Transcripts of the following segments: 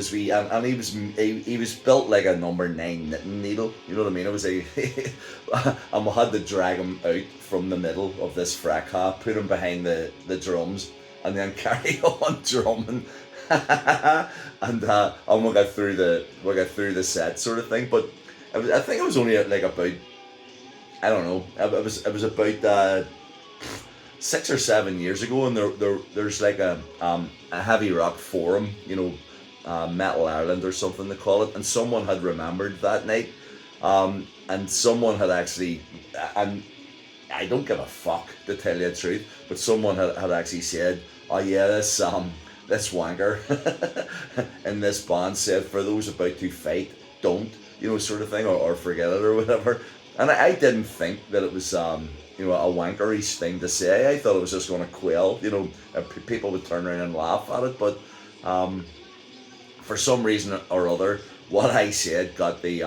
And he was built like a number 9 knitting needle. You know what I mean? It was a and we had to drag him out from the middle of this fracas, put him behind the drums, and then carry on drumming. And we got through the set sort of thing. But I think it was only like about, I don't know. It was about 6 or 7 years ago, and there's like a heavy rock forum, Metal Ireland or something they call it, and someone had remembered that night, and someone had actually, and I don't give a fuck to tell you the truth, but someone had actually said, oh yeah, this wanker in this band said, for those about to fight, don't, sort of thing, or forget it or whatever. And I didn't think that it was a wankerish thing to say. I thought it was just going to quell, people would turn around and laugh at it, but for some reason or other, what I said got the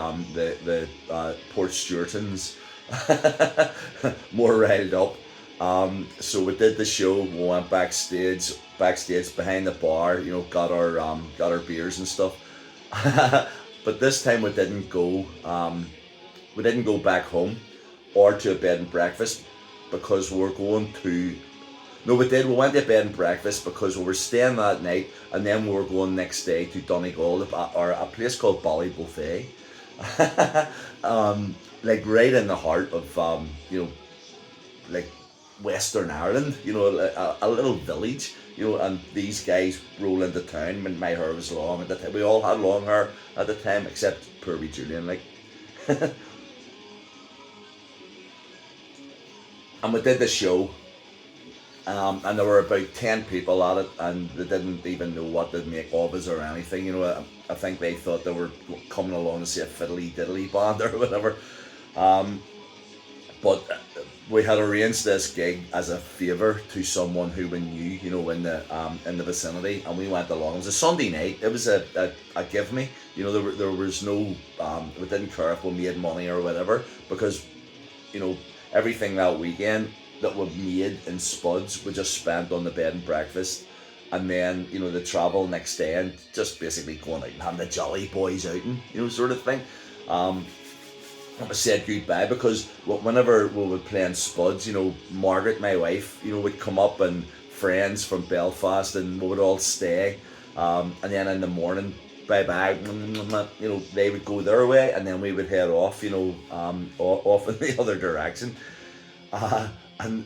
Port Stewartans more riled up. So we did the show. We went backstage behind the bar. Got our beers and stuff. But this time we didn't go. We didn't go back home or to a bed and breakfast because we were going to. No, we did. We went to bed and breakfast because we were staying that night, and then we were going next day to Donegal or a place called Ballybuffet, like right in the heart of like Western Ireland. A little village. And these guys roll into town. When my hair was long at the time, we all had long hair at the time, except poor wee Julian, like. And we did the show. And there were about 10 people at it, and they didn't even know what to make of us or anything. I think they thought they were coming along to see a fiddly diddly band or whatever. But we had arranged this gig as a favour to someone who we knew, in the vicinity, and we went along. It was a Sunday night. It was a give me. There was no. We didn't care if we made money or whatever, because, everything that weekend that we made in spuds we just spent on the bed and breakfast, and then the travel next day and just basically going out and having the jolly boys outing, sort of thing. And we said goodbye because whenever we would play in spuds, Margaret, my wife, would come up, and friends from Belfast, and we would all stay, and then in the morning, bye bye, they would go their way, and then we would head off, off in the other direction. And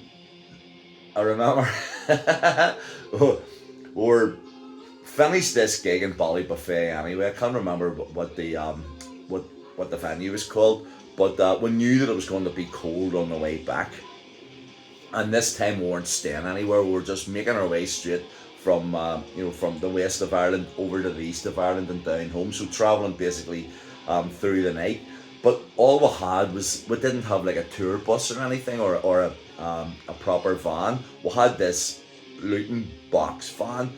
I remember we were finished this gig in Ballybuffet anyway. I can't remember what the venue was called, but we knew that it was going to be cold on the way back. And this time we weren't staying anywhere. We were just making our way straight from from the west of Ireland over to the east of Ireland and down home. So travelling basically through the night. But all we had was, we didn't have like a tour bus or anything, or a proper van. We had this Luton box van,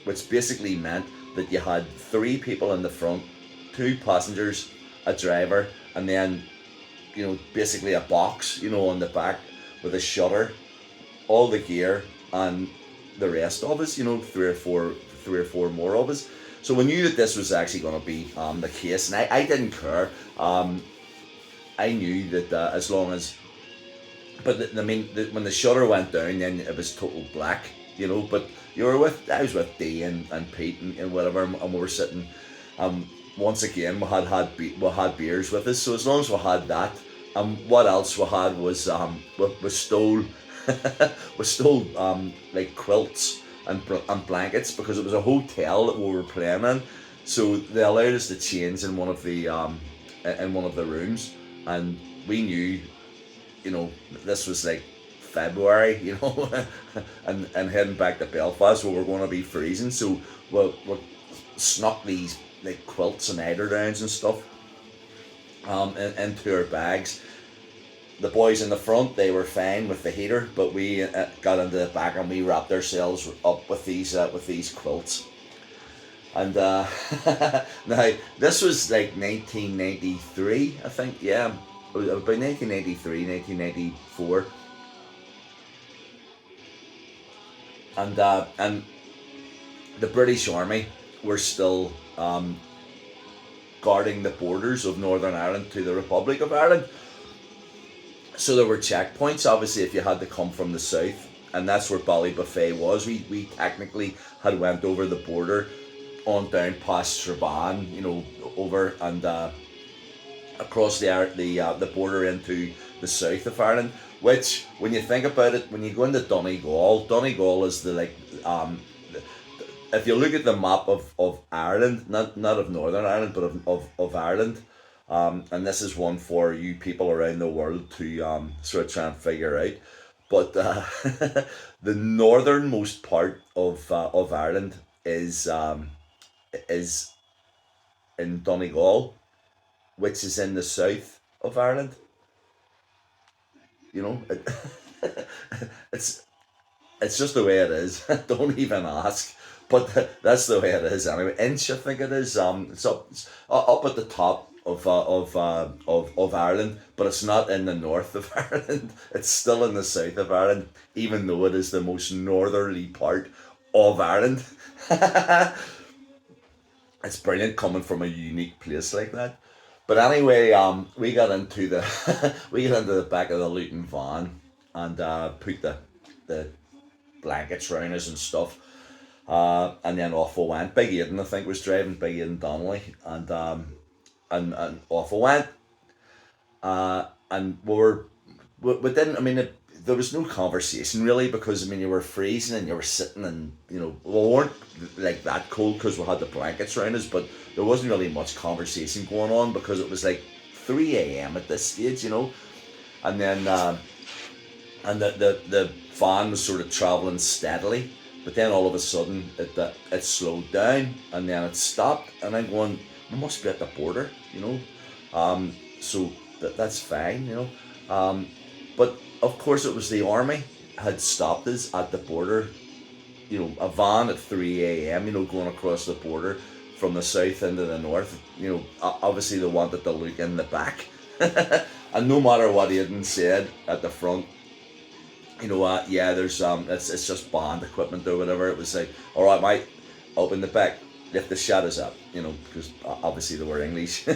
which basically meant that you had 3 people in the front, 2 passengers, a driver, and then basically a box on the back with a shutter, all the gear, and the rest of us, 3 or 4 more of us. So we knew that this was actually going to be the case, and I didn't care. I knew that as long as, but when the shutter went down, then it was total black, But I was with Dee and Pete and whatever, and we were sitting. Once again, we had beers with us, so as long as we had that, what else we had was we stole we stole like quilts and blankets, because it was a hotel that we were playing in, so they allowed us to change in one of the rooms, and we knew, this was like February, and heading back to Belfast, we were going to be freezing, so we snuck these like quilts and eiderdowns and stuff into our bags. The boys in the front, they were fine with the heater, but we got into the back and we wrapped ourselves up with these quilts. And now this was like 1993, I think. Yeah, it was about 1993, 1994. And the British Army were still guarding the borders of Northern Ireland to the Republic of Ireland. So there were checkpoints, obviously, if you had to come from the south, and that's where Ballybuffet was. We technically had went over the border on down past Strabane, over and across the border into the south of Ireland. Which, when you think about it, when you go into Donegal is the if you look at the map of Ireland, not of Northern Ireland, but of Ireland, and this is one for you people around the world to sort of try and figure out. But the northernmost part of Ireland is in Donegal, which is in the south of Ireland. You know, it's it's just the way it is. Don't even ask. But that's the way it is anyway. Inch, I think it is. It's up at the top of Ireland, but it's not in the north of Ireland. It's still in the south of Ireland, even though it is the most northerly part of Ireland. It's brilliant coming from a unique place like that. But anyway, we got into the we got into the back of the Luton van and put the blankets round us and stuff. And then off we went. Big Aidan, I think, was driving, Big Aidan Donnelly, and off we went. And we didn't. I mean, there was no conversation really because I mean you were freezing and you were sitting and we weren't like that cold because we had the blankets around us, but there wasn't really much conversation going on because it was like 3 a.m. at this stage, and then and the van was sort of traveling steadily. But then all of a sudden it slowed down and then it stopped, and I'm going, we must be at the border, So that's fine. But of course it was the army had stopped us at the border, a van at 3 a.m. Going across the border from the south into the north. Obviously they wanted to look in the back, and no matter what Aidan said at the front, yeah, there's it's just band equipment or whatever. It was like, all right, mate, open the back, lift the shutters up, because obviously they were English,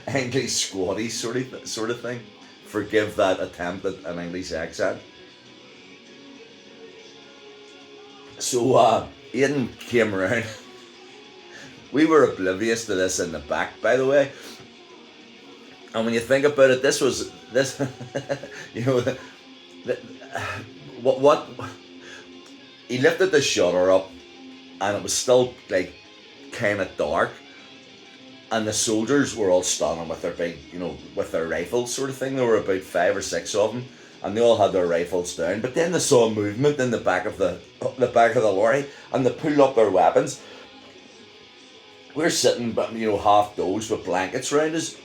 English squatty sort of thing. Forgive that attempt at an English accent. So Aidan came around. We were oblivious to this in the back, by the way. And when you think about it, this, what he lifted the shutter up and it was still like kind of dark, and the soldiers were all standing with their big with their rifles sort of thing. There were about 5 or 6 of them, and they all had their rifles down, but then they saw movement in the back of the lorry, and they pulled up their weapons. We're sitting half dozed with blankets around us.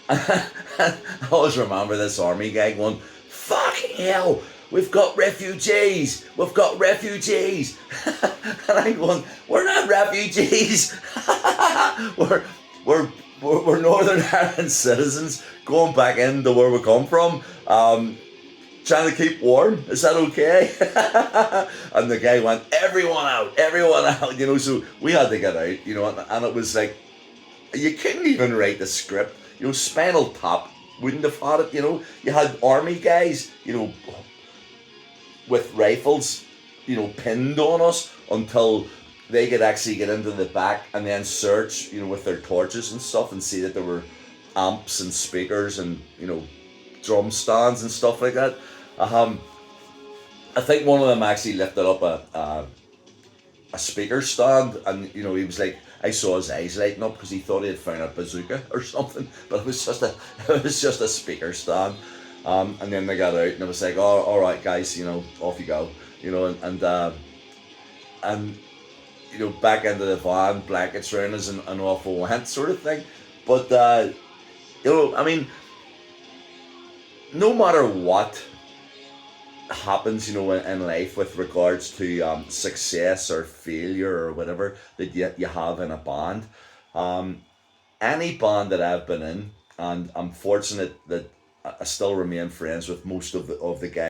I always remember this army guy going, fucking hell, we've got refugees. And I'm going, we're not refugees. we're Northern Ireland citizens going back into where we come from, trying to keep warm. Is that okay? And the guy went, everyone out. So we had to get out, and it was like, you couldn't even write the script. Spinal Tap wouldn't have had it, You had army guys, with rifles, pinned on us until they could actually get into the back and then search, with their torches and stuff and see that there were amps and speakers and, drum stands and stuff like that. I think one of them actually lifted up a speaker stand, and he was like, I saw his eyes lighting up because he thought he had found a bazooka or something, but it was just a speaker stand. And then they got out, and it was like, oh, all right, guys, off you go, and back into the van, blankets around us, and off we went, sort of thing. But I mean, no matter what happens, in life with regards to success or failure or whatever that you have in a band, any band that I've been in, and I'm fortunate that I still remain friends with most of the guys.